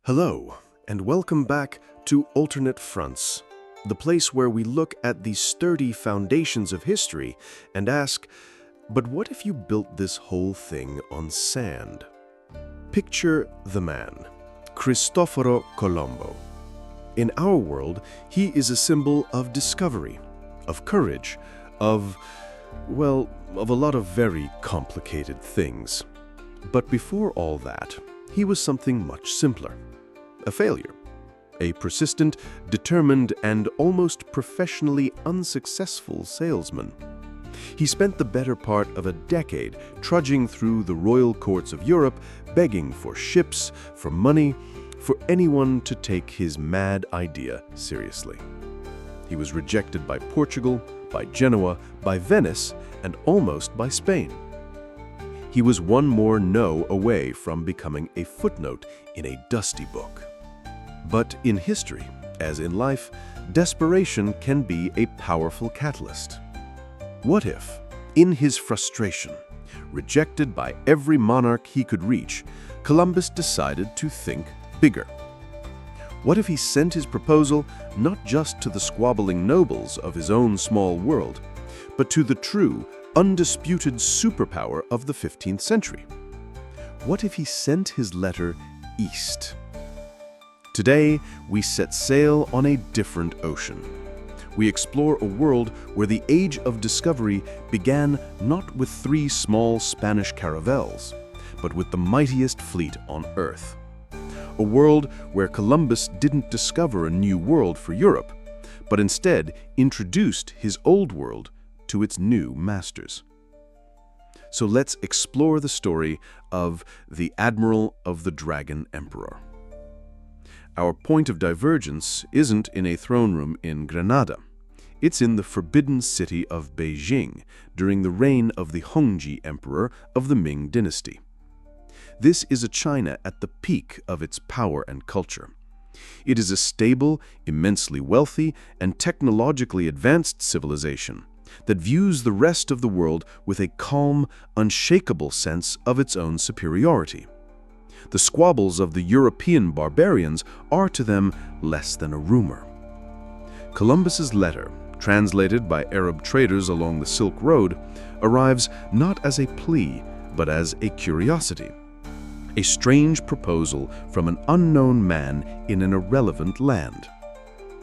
Hello, and welcome back to Alternate Fronts, the place where we look at the sturdy foundations of history and ask, but what if you built this whole thing on sand? Picture the man, Cristoforo Colombo. In our world, he is a symbol of discovery, of courage, of a lot of very complicated things. But before all that, he was something much simpler. A failure. A persistent, determined, and almost professionally unsuccessful salesman. He spent the better part of a decade trudging through the royal courts of Europe, begging for ships, for money, for anyone to take his mad idea seriously. He was rejected by Portugal, by Genoa, by Venice, and almost by Spain. He was one more no away from becoming a footnote in a dusty book. But in history, as in life, desperation can be a powerful catalyst. What if, in his frustration, rejected by every monarch he could reach, Columbus decided to think bigger? What if he sent his proposal not just to the squabbling nobles of his own small world, but to the true, undisputed superpower of the 15th century? What if he sent his letter east? Today, we set sail on a different ocean. We explore a world where the age of discovery began not with 3 small Spanish caravels, but with the mightiest fleet on Earth. A world where Columbus didn't discover a new world for Europe, but instead introduced his old world to its new masters. So let's explore the story of the Admiral of the Dragon Emperor. Our point of divergence isn't in a throne room in Granada. It's in the forbidden city of Beijing during the reign of the Hongji Emperor of the Ming Dynasty. This is a China at the peak of its power and culture. It is a stable, immensely wealthy, and technologically advanced civilization that views the rest of the world with a calm, unshakable sense of its own superiority. The squabbles of the European barbarians are to them less than a rumor. Columbus's letter, translated by Arab traders along the Silk Road, arrives not as a plea, but as a curiosity. A strange proposal from an unknown man in an irrelevant land.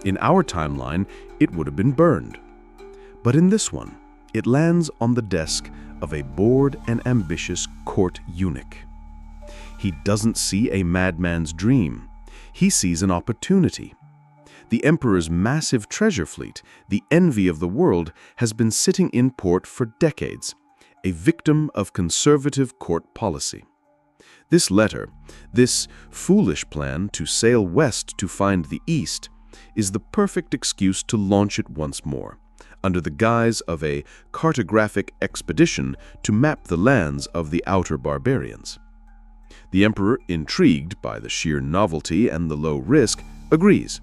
In our timeline, it would have been burned. But in this one, it lands on the desk of a bored and ambitious court eunuch. He doesn't see a madman's dream. He sees an opportunity. The emperor's massive treasure fleet, the envy of the world, has been sitting in port for decades, a victim of conservative court policy. This letter, this foolish plan to sail west to find the east, is the perfect excuse to launch it once more, under the guise of a cartographic expedition to map the lands of the outer barbarians. The emperor, intrigued by the sheer novelty and the low risk, agrees.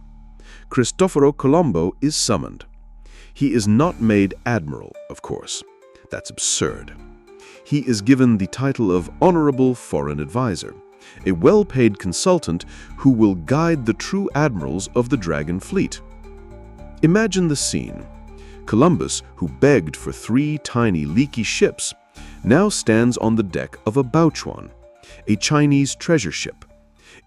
Cristoforo Colombo is summoned. He is not made admiral, of course. That's absurd. He is given the title of Honorable Foreign Advisor, a well-paid consultant who will guide the true admirals of the Dragon Fleet. Imagine the scene. Columbus, who begged for 3 tiny leaky ships, now stands on the deck of a Baochuan, a Chinese treasure ship.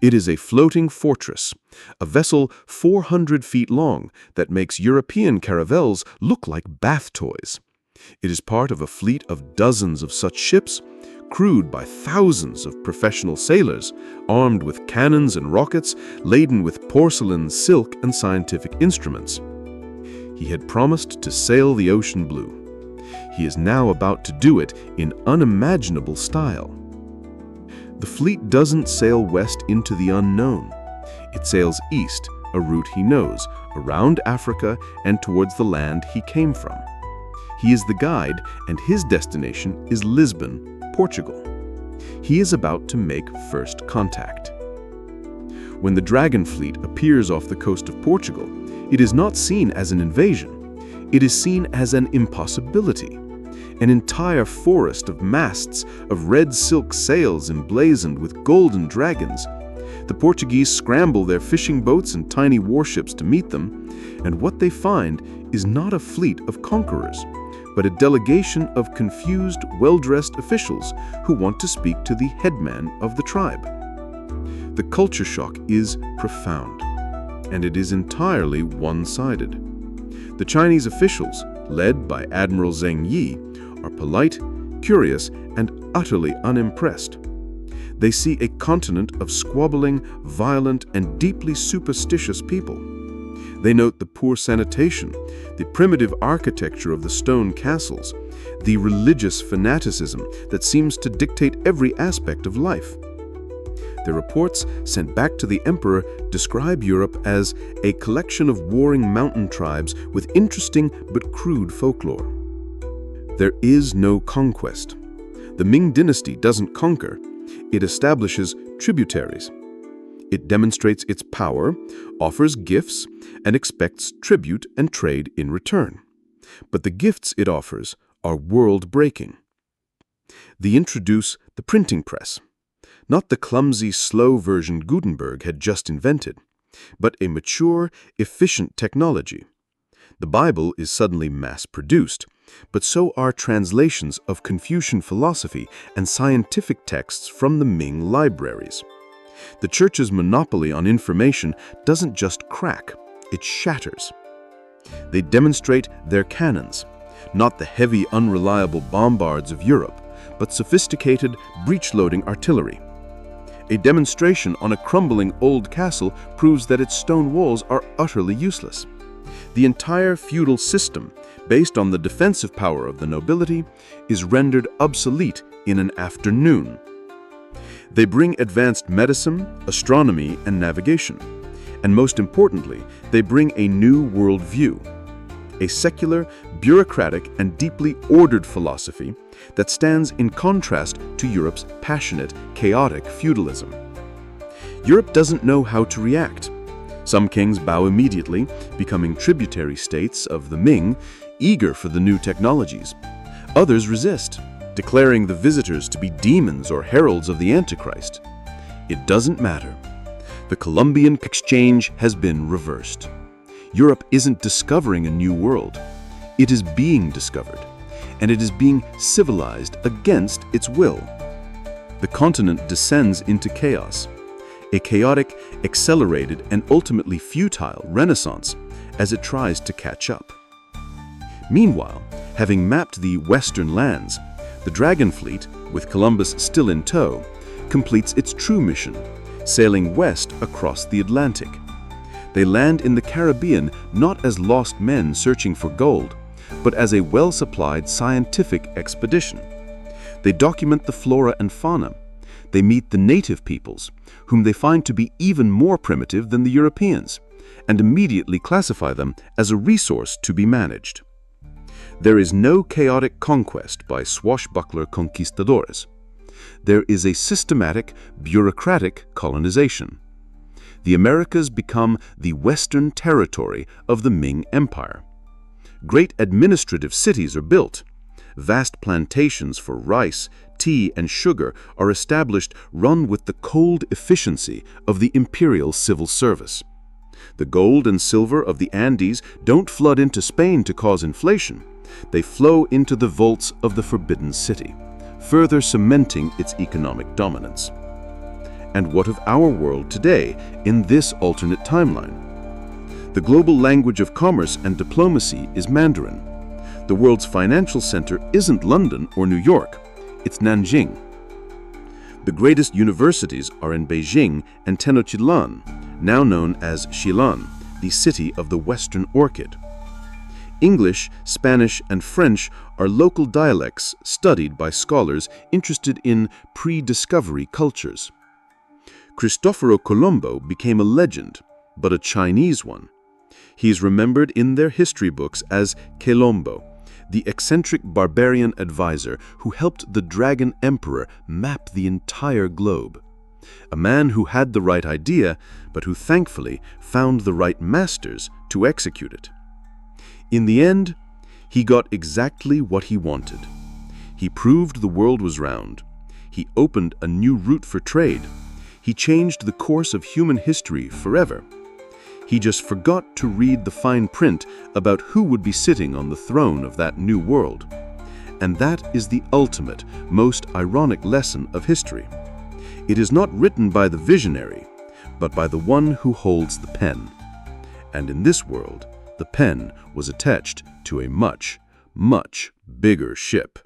It is a floating fortress, a vessel 400 feet long that makes European caravels look like bath toys. It is part of a fleet of dozens of such ships, crewed by thousands of professional sailors, armed with cannons and rockets, laden with porcelain, silk, and scientific instruments. He had promised to sail the ocean blue. He is now about to do it in unimaginable style. The fleet doesn't sail west into the unknown. It sails east, a route he knows, around Africa and towards the land he came from. He is the guide, and his destination is Lisbon, Portugal. He is about to make first contact. When the Dragon Fleet appears off the coast of Portugal, it is not seen as an invasion. It is seen as an impossibility. An entire forest of masts, of red silk sails emblazoned with golden dragons. The Portuguese scramble their fishing boats and tiny warships to meet them, and what they find is not a fleet of conquerors, but a delegation of confused, well-dressed officials who want to speak to the headman of the tribe. The culture shock is profound, and it is entirely one-sided. The Chinese officials, led by Admiral Zheng Yi, are polite, curious, and utterly unimpressed. They see a continent of squabbling, violent, and deeply superstitious people. They note the poor sanitation, the primitive architecture of the stone castles, the religious fanaticism that seems to dictate every aspect of life. Their reports, sent back to the emperor, describe Europe as a collection of warring mountain tribes with interesting but crude folklore. There is no conquest. The Ming dynasty doesn't conquer. It establishes tributaries. It demonstrates its power, offers gifts, and expects tribute and trade in return. But the gifts it offers are world-breaking. They introduce the printing press, not the clumsy, slow version Gutenberg had just invented, but a mature, efficient technology. The Bible is suddenly mass-produced, but so are translations of Confucian philosophy and scientific texts from the Ming libraries. The Church's monopoly on information doesn't just crack, it shatters. They demonstrate their cannons, not the heavy, unreliable bombards of Europe, but sophisticated, breech-loading artillery. A demonstration on a crumbling old castle proves that its stone walls are utterly useless. The entire feudal system, based on the defensive power of the nobility, is rendered obsolete in an afternoon. They bring advanced medicine, astronomy, and navigation. And most importantly, they bring a new worldview, a secular, bureaucratic, and deeply ordered philosophy that stands in contrast to Europe's passionate, chaotic feudalism. Europe doesn't know how to react. Some kings bow immediately, becoming tributary states of the Ming, eager for the new technologies. Others resist, declaring the visitors to be demons or heralds of the Antichrist. It doesn't matter. The Columbian exchange has been reversed. Europe isn't discovering a new world. It is being discovered, and it is being civilized against its will. The continent descends into chaos, a chaotic, accelerated, and ultimately futile renaissance as it tries to catch up. Meanwhile, having mapped the western lands, the Dragon Fleet, with Columbus still in tow, completes its true mission, sailing west across the Atlantic. They land in the Caribbean not as lost men searching for gold, but as a well-supplied scientific expedition. They document the flora and fauna. They meet the native peoples, whom they find to be even more primitive than the Europeans, and immediately classify them as a resource to be managed. There is no chaotic conquest by swashbuckler conquistadores. There is a systematic, bureaucratic colonization. The Americas become the western territory of the Ming Empire. Great administrative cities are built. Vast plantations for rice, tea, and sugar are established, run with the cold efficiency of the imperial civil service. The gold and silver of the Andes don't flood into Spain to cause inflation. They flow into the vaults of the Forbidden City, further cementing its economic dominance. And what of our world today in this alternate timeline? The global language of commerce and diplomacy is Mandarin. The world's financial center isn't London or New York, it's Nanjing. The greatest universities are in Beijing and Tenochtitlan, now known as Xi'an, the city of the Western Orchid. English, Spanish, and French are local dialects studied by scholars interested in pre-discovery cultures. Cristoforo Colombo became a legend, but a Chinese one. He is remembered in their history books as Quelombo, the eccentric barbarian advisor who helped the Dragon Emperor map the entire globe. A man who had the right idea, but who thankfully found the right masters to execute it. In the end, he got exactly what he wanted. He proved the world was round. He opened a new route for trade. He changed the course of human history forever. He just forgot to read the fine print about who would be sitting on the throne of that new world. And that is the ultimate, most ironic lesson of history. It is not written by the visionary, but by the one who holds the pen. And in this world, the pen was attached to a much, much bigger ship.